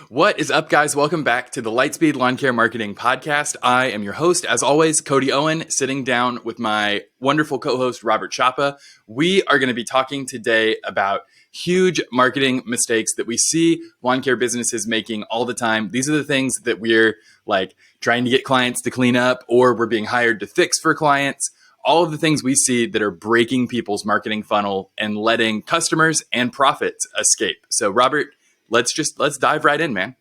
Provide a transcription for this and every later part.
What is up, guys? Welcome back to the Lightspeed Lawn Care Marketing Podcast. I am your host, as always, Cody Owen, sitting down with my wonderful co-host, Robert Chapa. We are going to be talking today about huge marketing mistakes that we see lawn care businesses making all the time. These are the things that we're like trying to get clients to clean up, or we're being hired to fix for clients. All of the things we see that are breaking people's marketing funnel and letting customers and profits escape. So, Robert, let's dive right in, man.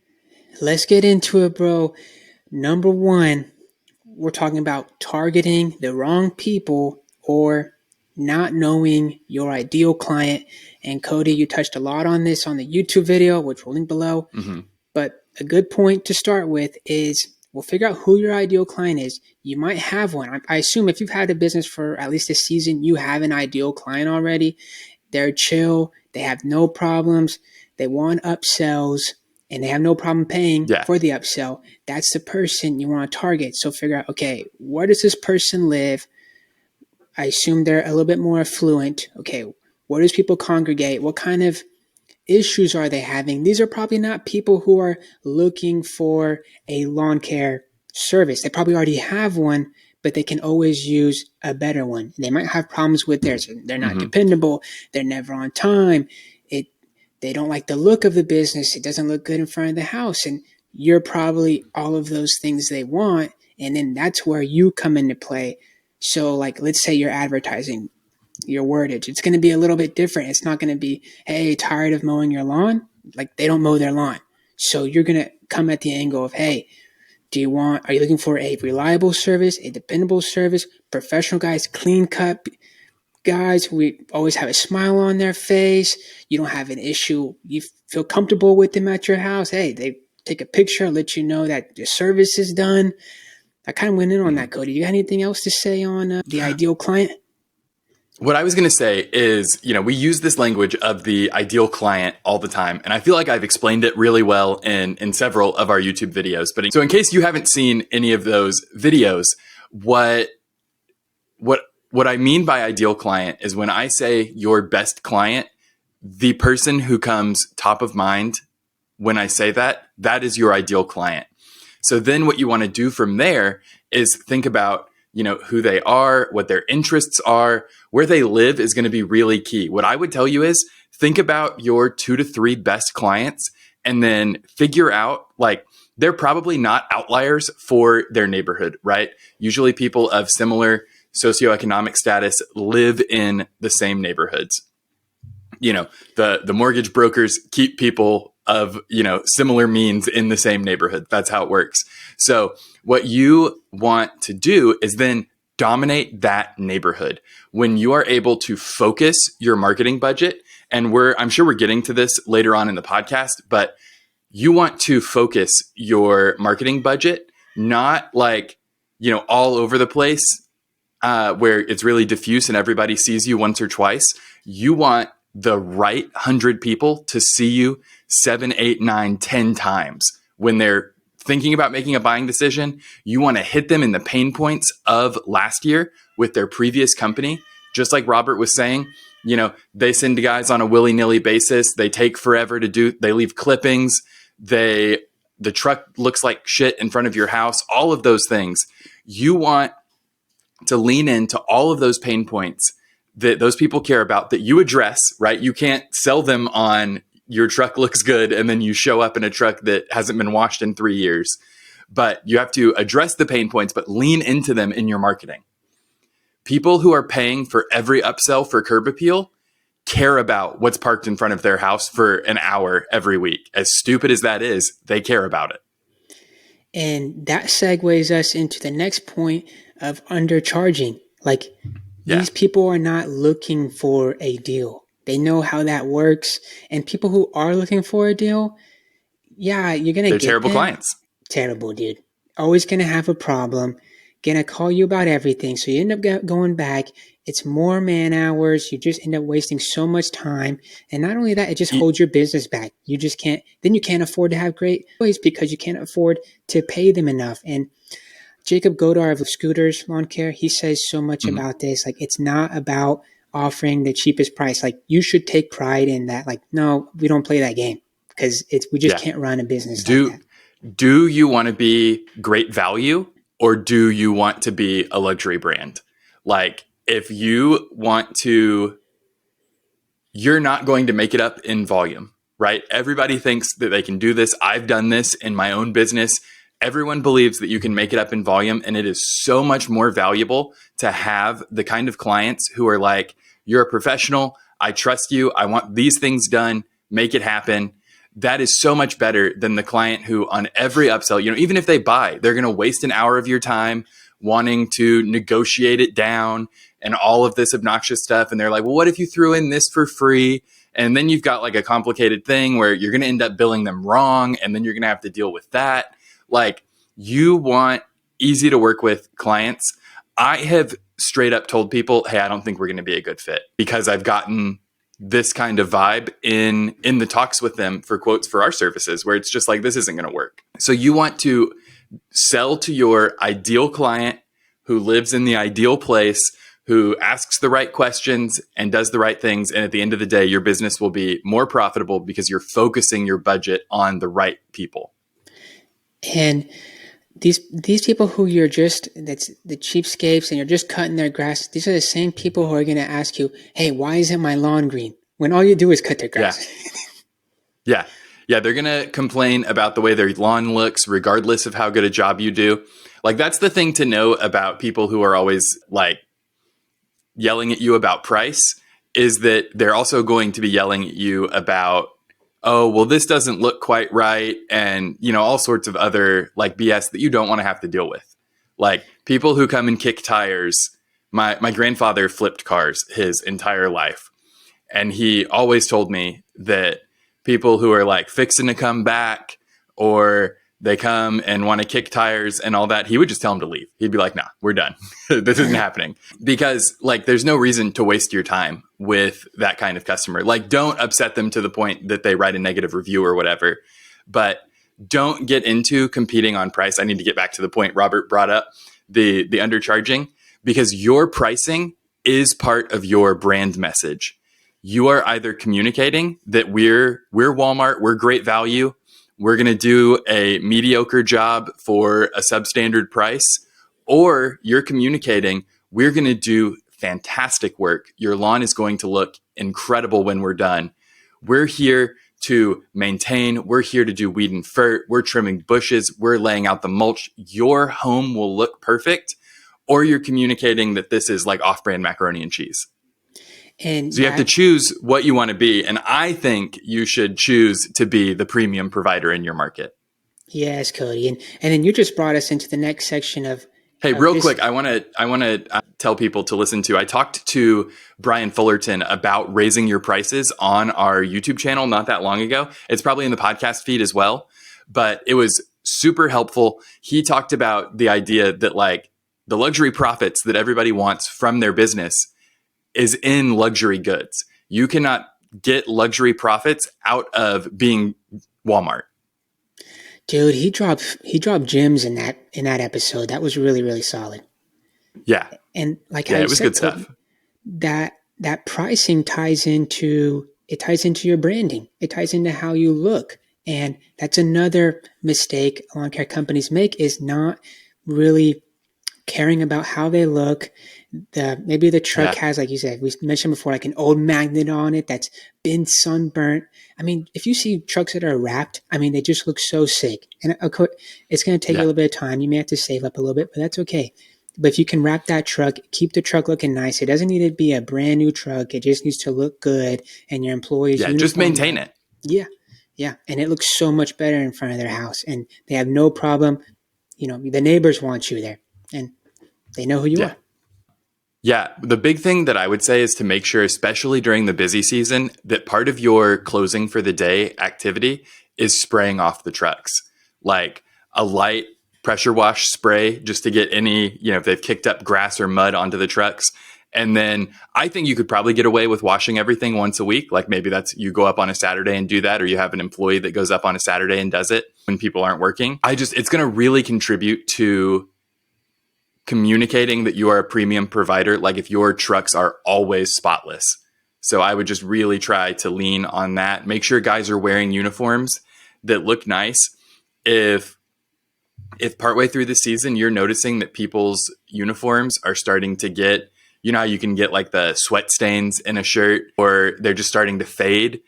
Let's get into it, bro. Number one, we're talking about targeting the wrong people or not knowing your ideal client. And Cody, you touched a lot on this on the YouTube video, which we'll link below. But a good point to start with is we'll figure out who your ideal client is. You might have one. I assume if you've had a business for at least a season, you have an ideal client already. They're chill. They have no problems. They want upsells and they have no problem paying for the upsell. That's the person you want to target. So figure out, okay, where does this person live? I assume they're a little bit more affluent. Okay, where does people congregate? What kind of issues are they having? These are probably not people who are looking for a lawn care service. They probably already have one, but they can always use a better one. They might have problems with theirs. They're not dependable. They're never on time. They don't like the look of the business. It doesn't look good in front of the house. And you're probably all of those things they want. And then that's where you come into play. So like, let's say you're advertising your wordage. It's going to be a little bit different. It's not going to be, hey, tired of mowing your lawn? Like they don't mow their lawn. So you're going to come at the angle of, hey, are you looking for a reliable service, a dependable service, professional guys, clean cut guys, we always have a smile on their face. You don't have an issue. You feel comfortable with them at your house. Hey, they take a picture, let you know that the service is done. I kind of went in on that, Cody. You got anything else to say on the ideal client? What I was going to say is, we use this language of the ideal client all the time. And I feel like I've explained it really well in several of our YouTube videos. But so in case you haven't seen any of those videos, what I mean by ideal client is when I say your best client, the person who comes top of mind when I say that is your ideal client. So then what you want to do from there is think about, who they are, what their interests are, where they live is going to be really key. What I would tell you is think about your 2 to 3 best clients and then figure out they're probably not outliers for their neighborhood, right? Usually people of similar socioeconomic status live in the same neighborhoods. The mortgage brokers keep people of, similar means in the same neighborhood. That's how it works. So what you want to do is then dominate that neighborhood. When you are able to focus your marketing budget, and I'm sure we're getting to this later on in the podcast, but you want to focus your marketing budget, not all over the place, where it's really diffuse and everybody sees you once or twice. You want the right 100 people to see you 7, 8, 9, 10 times when they're thinking about making a buying decision. You want to hit them in the pain points of last year with their previous company. Just like Robert was saying, they send guys on a willy-nilly basis. They take forever to do. They leave clippings. The truck looks like shit in front of your house. All of those things. You want to lean into all of those pain points that those people care about that you address, right? You can't sell them on your truck looks good and then you show up in a truck that hasn't been washed in 3 years. But you have to address the pain points, but lean into them in your marketing. People who are paying for every upsell for curb appeal care about what's parked in front of their house for an hour every week. As stupid as that is, they care about it. And that segues us into the next point of undercharging. These people are not looking for a deal. They know how that works. And people who are looking for a deal, you're going to get They're terrible clients. Terrible, dude. Always going to have a problem. Going to call you about everything. So you end up going back. It's more man hours. You just end up wasting so much time. And not only that, it just holds your business back. You just can't afford to have great employees because you can't afford to pay them enough. And Jacob Godar of Scooters Lawn Care, he says so much about this. It's not about offering the cheapest price. You should take pride in that. No, we don't play that game. because we just Yeah. can't run a business like Do that. do you want to be great value, or do you want to be a luxury brand? Like, if you want to, you're not going to make it up in volume, right? Everybody thinks that they can do this. I've done this in my own business. Everyone believes that you can make it up in volume, and it is so much more valuable to have the kind of clients who are like, you're a professional, I trust you, I want these things done, make it happen. That is so much better than the client who on every upsell, even if they buy, they're going to waste an hour of your time wanting to negotiate it down and all of this obnoxious stuff. And they're like, well, what if you threw in this for free? And then you've got like a complicated thing where you're going to end up billing them wrong. And then you're going to have to deal with that. Like, you want easy to work with clients. I have straight up told people, hey, I don't think we're going to be a good fit, because I've gotten this kind of vibe in the talks with them for quotes for our services, where it's just like, this isn't going to work. So you want to sell to your ideal client who lives in the ideal place, who asks the right questions and does the right things. And at the end of the day, your business will be more profitable because you're focusing your budget on the right people. And these people who that's the cheapskates and you're just cutting their grass, these are the same people who are going to ask you, hey, why isn't my lawn green? When all you do is cut their grass. Yeah. Yeah. They're going to complain about the way their lawn looks, regardless of how good a job you do. Like, that's the thing to know about people who are always like yelling at you about price, is that they're also going to be yelling at you about, oh, well, this doesn't look quite right. And, all sorts of other like BS that you don't want to have to deal with. Like, people who come and kick tires. My grandfather flipped cars his entire life. And he always told me that people who are like fixing to come back, or they come and want to kick tires and all that, he would just tell them to leave. He'd be like, nah, we're done. This isn't happening. Because like, there's no reason to waste your time with that kind of customer. Like, don't upset them to the point that they write a negative review or whatever, but don't get into competing on price. I need to get back to the point Robert brought up, the undercharging, because your pricing is part of your brand message. You are either communicating that we're Walmart, we're great value, we're going to do a mediocre job for a substandard price, or you're communicating we're going to do fantastic work. Your lawn is going to look incredible when we're done. We're here to maintain. We're here to do weed and fert. We're trimming bushes. We're laying out the mulch. Your home will look perfect. Or you're communicating that this is like off-brand macaroni and cheese. And so you have to choose what you want to be. And I think you should choose to be the premium provider in your market. Yes, Cody. And then you just brought us into the next section of. Hey, real quick, I want to tell people to listen to. I talked to Brian Fullerton about raising your prices on our YouTube channel not that long ago. It's probably in the podcast feed as well, but it was super helpful. He talked about the idea that like the luxury profits that everybody wants from their business is in luxury goods. You cannot get luxury profits out of being Walmart. Dude, he dropped gems in that episode. That was really, really solid. Yeah. And like it was good stuff. That pricing ties into your branding. It ties into how you look. And that's another mistake lawn care companies make, is not really caring about how they look. Maybe the truck has, like you said, we mentioned before, like an old magnet on it that's been sunburnt. I mean, if you see trucks that are wrapped, I mean, they just look so sick. And of course, it's going to take you a little bit of time. You may have to save up a little bit, but that's okay. But if you can wrap that truck, keep the truck looking nice. It doesn't need to be a brand new truck. It just needs to look good. And your employees, just maintain it. Yeah. Yeah. And it looks so much better in front of their house. And they have no problem. The neighbors want you there. And they know who you are. Yeah. The big thing that I would say is to make sure, especially during the busy season, that part of your closing for the day activity is spraying off the trucks. Like a light pressure wash spray just to get any, if they've kicked up grass or mud onto the trucks. And then I think you could probably get away with washing everything once a week. Like maybe you go up on a Saturday and do that, or you have an employee that goes up on a Saturday and does it when people aren't working. It's going to really contribute to communicating that you are a premium provider. Like if your trucks are always spotless So I would just really try to lean on that. Make sure guys are wearing uniforms that look nice. If partway through the season you're noticing that people's uniforms are starting to get, you know how you can get like the sweat stains in a shirt, or they're just starting to fade,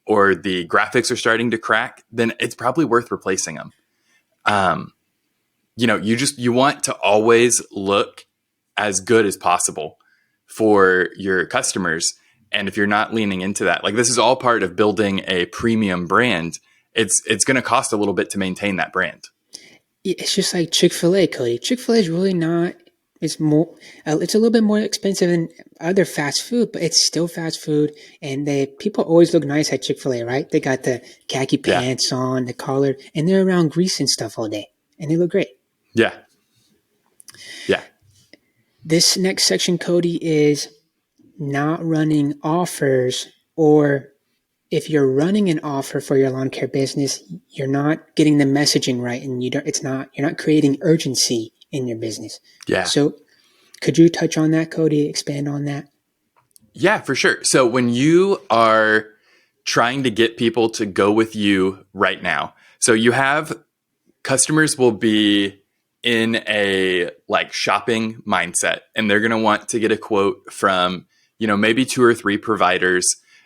or the graphics are starting to crack, then it's probably worth replacing them. You want to always look as good as possible for your customers. And if you're not leaning into that, like this is all part of building a premium brand, it's going to cost a little bit to maintain that brand. It's just like Chick-fil-A, Cody. Chick-fil-A is really not. It's more. It's a little bit more expensive than other fast food, but it's still fast food. And people always look nice at Chick-fil-A, right? They got the khaki pants on, the collar, and they're around grease and stuff all day, and they look great. Yeah. This next section, Cody, is not running offers, or if you're running an offer for your lawn care business, you're not getting the messaging right, and you're not creating urgency in your business. Yeah. So could you touch on that, Cody? Expand on that? Yeah, for sure. So when you are trying to get people to go with you right now, so you have customers will be in a like shopping mindset, and they're going to want to get a quote from, maybe 2 or 3 providers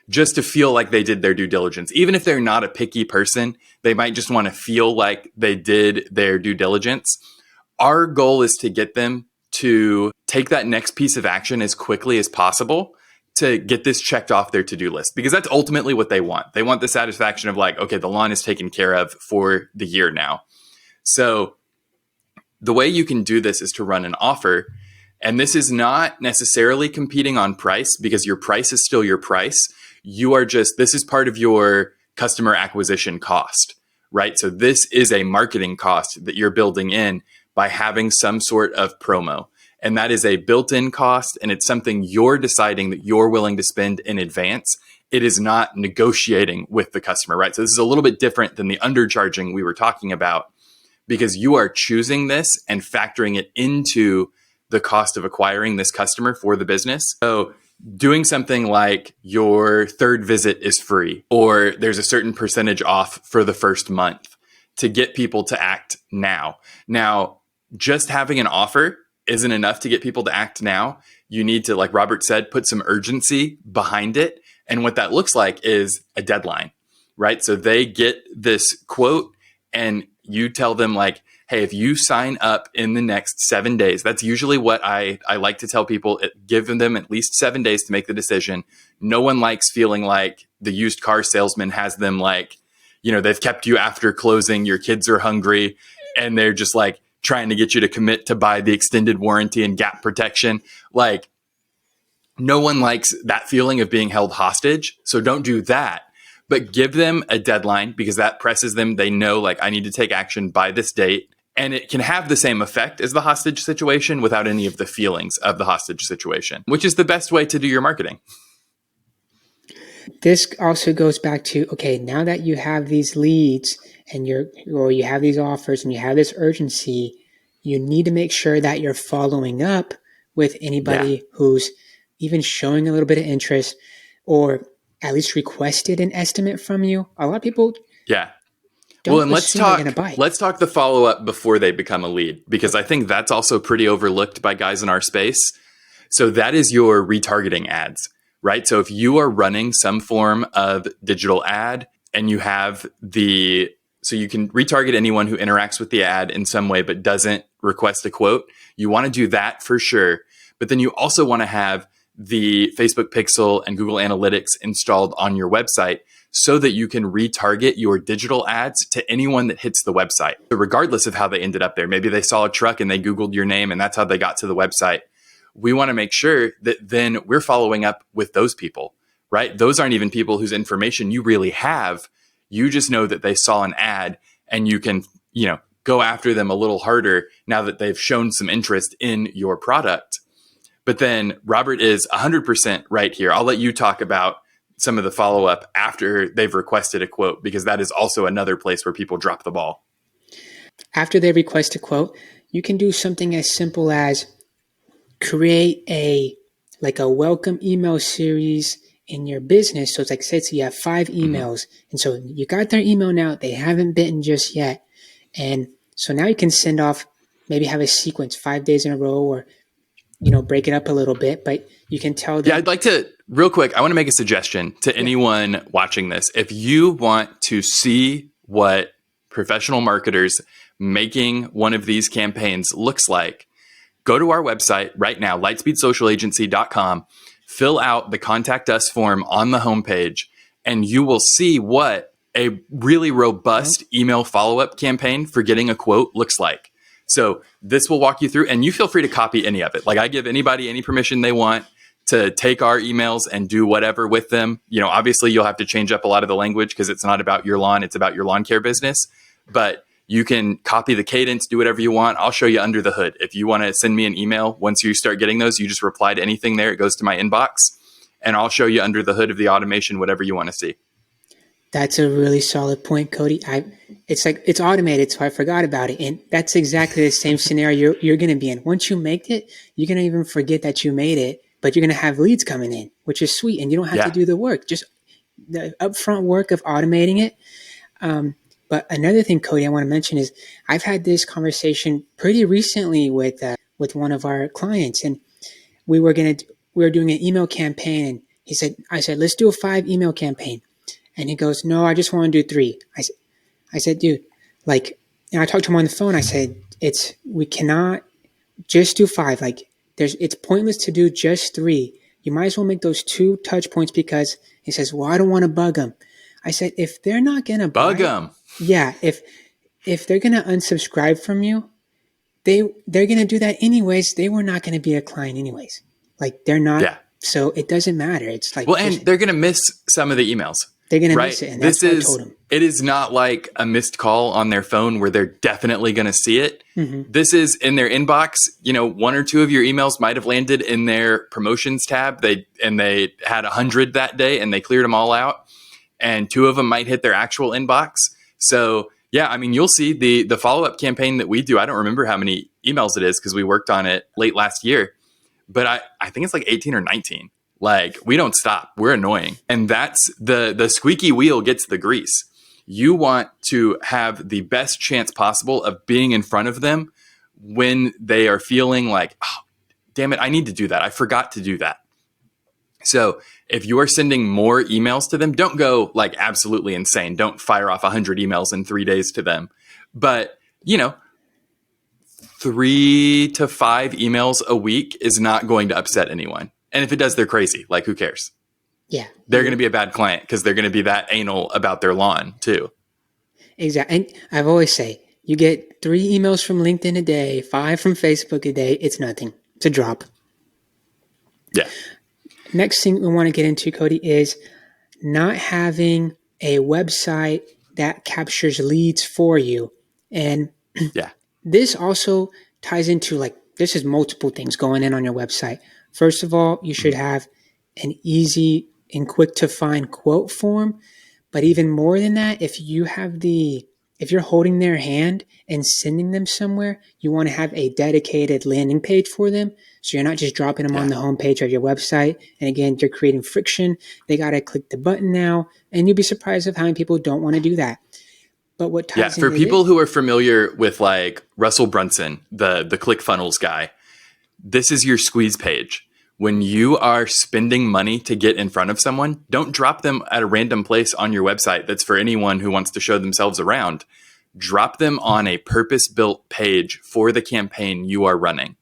just to feel like they did their due diligence. Even if they're not a picky person, they might just want to feel like they did their due diligence. Our goal is to get them to take that next piece of action as quickly as possible to get this checked off their to-do list, because that's ultimately what they want. They want the satisfaction of like, okay, the lawn is taken care of for the year now. So the way you can do this is to run an offer. And this is not necessarily competing on price, because your price is still your price. This is part of your customer acquisition cost, right? So this is a marketing cost that you're building in by having some sort of promo. And that is a built-in cost, and it's something you're deciding that you're willing to spend in advance. It is not negotiating with the customer, right? So this is a little bit different than the undercharging we were talking about, because you are choosing this and factoring it into the cost of acquiring this customer for the business. So doing something like your third visit is free, or there's a certain percentage off for the first month to get people to act now. Now, just having an offer isn't enough to get people to act now. You need to, like Robert said, put some urgency behind it. And what that looks like is a deadline, right? So they get this quote and you tell them like, hey, if you sign up in the next 7 days, that's usually what I like to tell people, give them at least 7 days to make the decision. No one likes feeling like the used car salesman has them like, they've kept you after closing, your kids are hungry, and they're just like trying to get you to commit to buy the extended warranty and gap protection. Like, no one likes that feeling of being held hostage. So don't do that. But give them a deadline, because that presses them. They know, like, I need to take action by this date. And it can have the same effect as the hostage situation without any of the feelings of the hostage situation, which is the best way to do your marketing. This also goes back to, okay, now that you have these leads and you have these offers and you have this urgency, you need to make sure that you're following up with anybody who's even showing a little bit of interest, or at least requested an estimate from you. A lot of people don't and assume they're gonna buy. Let's talk the follow-up before they become a lead, because I think that's also pretty overlooked by guys in our space. So that is your retargeting ads, right? So if you are running some form of digital ad and you have so you can retarget anyone who interacts with the ad in some way but doesn't request a quote, you want to do that for sure. But then you also want to have the Facebook Pixel and Google Analytics installed on your website so that you can retarget your digital ads to anyone that hits the website. So regardless of how they ended up there, maybe they saw a truck and they Googled your name and that's how they got to the website. We want to make sure that then we're following up with those people, right? Those aren't even people whose information you really have. You just know that they saw an ad, and you can, go after them a little harder now that they've shown some interest in your product. But then Robert is 100% right here. I'll let you talk about some of the follow-up after they've requested a quote, because that is also another place where people drop the ball. After they request a quote, you can do something as simple as create a welcome email series in your business. So it's like, say you have 5 emails, and so you got their email now, they haven't bitten just yet. And so now you can send off, maybe have a sequence 5 days in a row, or, break it up a little bit, but you can tell them. Yeah, I'd like to, real quick, I want to make a suggestion to anyone watching this. If you want to see what professional marketers making one of these campaigns looks like, go to our website right now, lightspeedsocialagency.com, fill out the contact us form on the homepage, and you will see what a really robust email follow-up campaign for getting a quote looks like. So this will walk you through, and you feel free to copy any of it. Like, I give anybody any permission they want to take our emails and do whatever with them. Obviously you'll have to change up a lot of the language because it's not about your lawn, it's about your lawn care business. But you can copy the cadence, do whatever you want. I'll show you under the hood. If you want to send me an email, once you start getting those, you just reply to anything there. It goes to my inbox, and I'll show you under the hood of the automation whatever you want to see. That's a really solid point, Cody. It's like it's automated, so I forgot about it. And that's exactly the same scenario you're going to be in. Once you make it, you're going to even forget that you made it, but you're going to have leads coming in, which is sweet. And you don't have to do the work, just the upfront work of automating it. But another thing, Cody, I want to mention is I've had this conversation pretty recently with one of our clients, and we were doing an email campaign, and I said, let's do a 5 email campaign. And he goes, no, I just want to do 3. I said, dude, and I talked to him on the phone. I said, we cannot just do 5. It's pointless to do just 3. You might as well make those 2 touch points, because he says, well, I don't want to bug them. I said, if they're not going to bug them. Yeah. If they're going to unsubscribe from you, they're going to do that anyways. They were not going to be a client anyways. They're not. Yeah. So it doesn't matter. It's and they're going to miss some of the emails. They're going to miss it. And that's what I told them. It is not like a missed call on their phone where they're definitely going to see it. Mm-hmm. This is in their inbox. 1 or 2 of your emails might have landed in their promotions tab. They had 100 that day and they cleared them all out. And 2 of them might hit their actual inbox. So yeah, you'll see the follow-up campaign that we do. I don't remember how many emails it is because we worked on it late last year, but I think it's 18 or 19. We don't stop. We're annoying. And that's the squeaky wheel gets the grease. You want to have the best chance possible of being in front of them when they are feeling like, oh, damn it, I need to do that. I forgot to do that. So if you are sending more emails to them, don't go absolutely insane. Don't fire off 100 emails in 3 days to them. But, 3 to 5 emails a week is not going to upset anyone. And if it does, they're crazy. Who cares? Yeah. They're going to be a bad client because they're going to be that anal about their lawn too. Exactly. And I've always say, you get 3 emails from LinkedIn a day, 5 from Facebook a day. It's nothing. It's a drop. Yeah. Next thing we want to get into, Cody, is not having a website that captures leads for you. And this also ties into this is multiple things going in on your website. First of all, you should have an easy and quick to find quote form. But even more than that, if you're holding their hand and sending them somewhere, you want to have a dedicated landing page for them. So you're not just dropping them on the homepage of your website. And again, you're creating friction. They got to click the button now. And you'll be surprised of how many people don't want to do that. But what ties for people who are familiar with Russell Brunson, the ClickFunnels guy, this is your squeeze page. When you are spending money to get in front of someone, don't drop them at a random place on your website that's for anyone who wants to show themselves around. Drop them on a purpose-built page for the campaign you are running.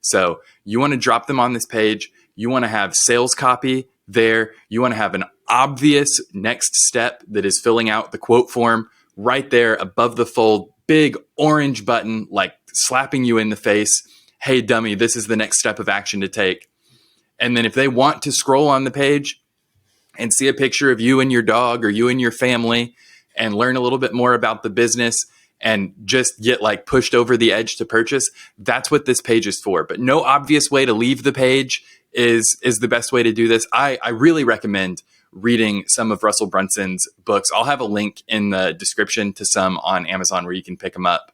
So you want to drop them on this page. You want to have sales copy there. You want to have an obvious next step that is filling out the quote form right there above the fold, big orange button, slapping you in the face. Hey, dummy, this is the next step of action to take. And then if they want to scroll on the page and see a picture of you and your dog or you and your family and learn a little bit more about the business and just get pushed over the edge to purchase, that's what this page is for. But no obvious way to leave the page is the best way to do this. I really recommend reading some of Russell Brunson's books. I'll have a link in the description to some on Amazon where you can pick them up.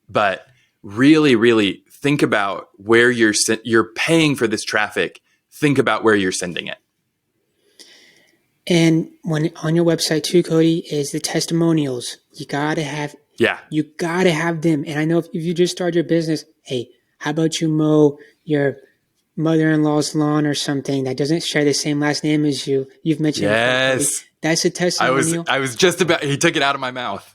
But really, really think about where you're paying for this traffic. Think about where you're sending it. And when on your website too, Cody, is the testimonials. You gotta have Yeah. you gotta have them. And I know if you just start your business, hey, how about you mow your mother-in-law's lawn or something that doesn't share the same last name as you? You've mentioned it before, Cody. Yes. That's a testimonial. I was just about, he took it out of my mouth.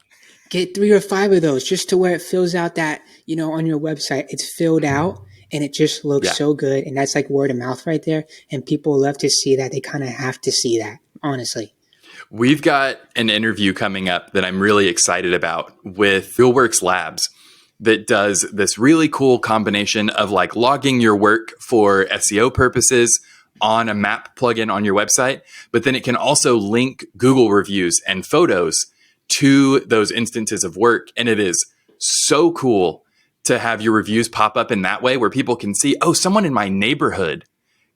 Get 3 or 5 of those just to where it fills out that, on your website, it's filled out and it just looks Yeah. so good. And that's like word of mouth right there. And people love to see that. They kind of have to see that, honestly. We've got an interview coming up that I'm really excited about with RealWorks Labs that does this really cool combination of like logging your work for SEO purposes on a map plugin on your website, but then it can also link Google reviews and photos to those instances of work. And it is so cool to have your reviews pop up in that way where people can see, oh, someone in my neighborhood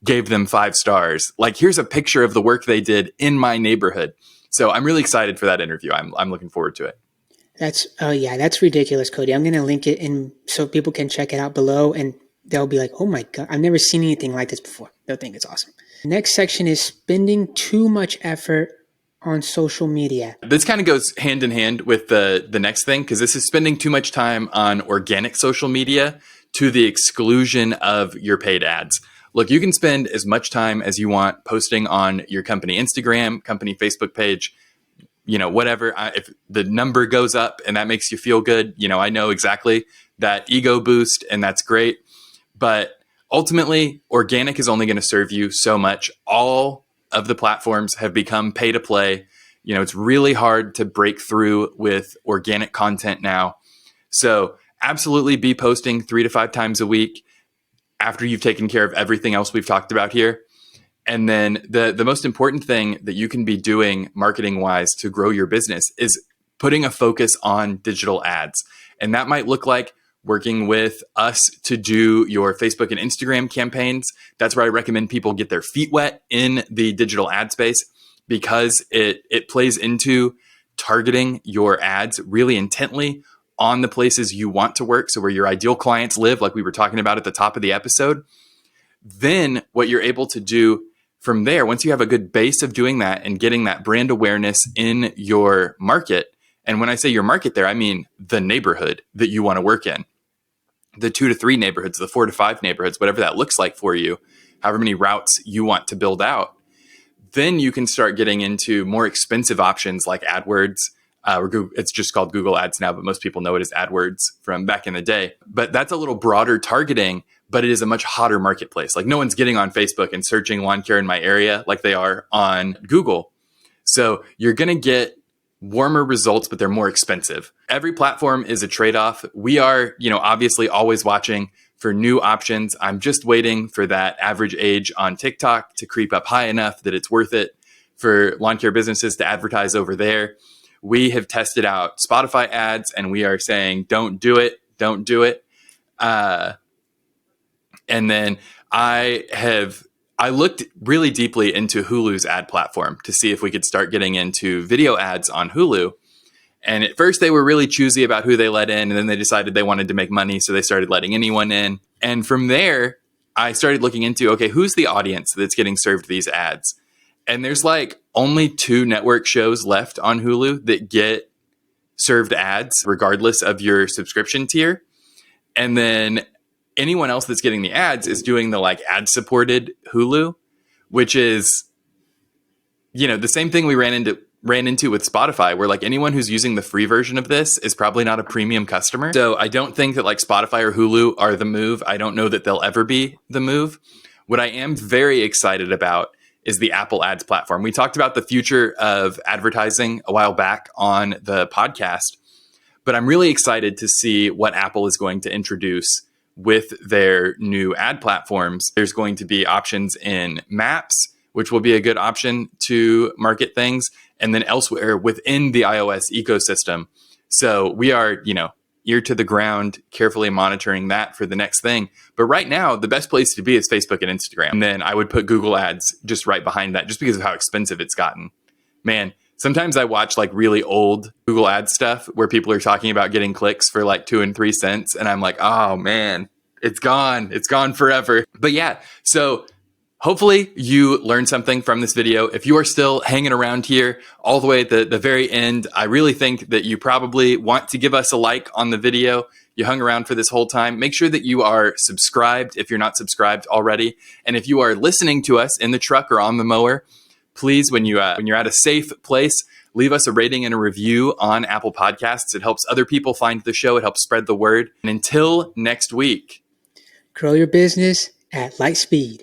gave them 5 stars. Like, here's a picture of the work they did in my neighborhood. So I'm really excited for that interview. I'm looking forward to it. That's ridiculous, Cody. I'm going to link it in so people can check it out below and they'll be like, oh my God, I've never seen anything like this before. They'll think it's awesome. The next section is spending too much effort on social media. This kind of goes hand in hand with the next thing, because this is spending too much time on organic social media to the exclusion of your paid ads. Look, you can spend as much time as you want posting on your company Instagram, company Facebook page, whatever. If the number goes up and that makes you feel good, I know exactly that ego boost and that's great. But ultimately, organic is only going to serve you so much. All of the platforms have become pay to play. It's really hard to break through with organic content now. So absolutely be posting 3 to 5 times a week after you've taken care of everything else we've talked about here. And then the most important thing that you can be doing marketing wise to grow your business is putting a focus on digital ads. And that might look like working with us to do your Facebook and Instagram campaigns. That's where I recommend people get their feet wet in the digital ad space, because it plays into targeting your ads really intently on the places you want to work. So where your ideal clients live, like we were talking about at the top of the episode. Then what you're able to do from there, once you have a good base of doing that and getting that brand awareness in your market. And when I say your market there, I mean the neighborhood that you want to work in, the 2 to 3 neighborhoods, the 4 to 5 neighborhoods, whatever that looks like for you, however many routes you want to build out. Then you can start getting into more expensive options like AdWords. It's just called Google Ads now, but most people know it as AdWords from back in the day. But that's a little broader targeting, but it is a much hotter marketplace. Like, no one's getting on Facebook and searching lawn care in my area like they are on Google. So you're going to get warmer results, but they're more expensive. Every platform is a trade-off. We are, obviously always watching for new options. I'm just waiting for that average age on TikTok to creep up high enough that it's worth it for lawn care businesses to advertise over there. We have tested out Spotify ads and we are saying, don't do it. Don't do it. And then I looked really deeply into Hulu's ad platform to see if we could start getting into video ads on Hulu. And at first they were really choosy about who they let in. And then they decided they wanted to make money. So they started letting anyone in. And from there, I started looking into, okay, who's the audience that's getting served these ads? And there's like only 2 network shows left on Hulu that get served ads regardless of your subscription tier. And then anyone else that's getting the ads is doing the like ad supported Hulu, which is, the same thing we ran into with Spotify, where like anyone who's using the free version of this is probably not a premium customer. So I don't think that like Spotify or Hulu are the move. I don't know that they'll ever be the move. What I am very excited about is the Apple Ads platform. We talked about the future of advertising a while back on the podcast, but I'm really excited to see what Apple is going to introduce with their new ad platforms. There's going to be options in Maps, which will be a good option to market things, and then elsewhere within the iOS ecosystem. So we are, ear to the ground, carefully monitoring that for the next thing. But right now, the best place to be is Facebook and Instagram. And then I would put Google Ads just right behind that, just because of how expensive it's gotten. Man, sometimes I watch like really old Google Ads stuff where people are talking about getting clicks for like 2 and 3 cents. And I'm like, oh man, it's gone. It's gone forever. But yeah, so Hopefully you learned something from this video. If you are still hanging around here all the way at the very end, I really think that you probably want to give us a like on the video. You hung around for this whole time. Make sure that you are subscribed if you're not subscribed already. And if you are listening to us in the truck or on the mower, please, when you're at a safe place, leave us a rating and a review on Apple Podcasts. It helps other people find the show. It helps spread the word. And until next week, Grow your business at Lightspeed.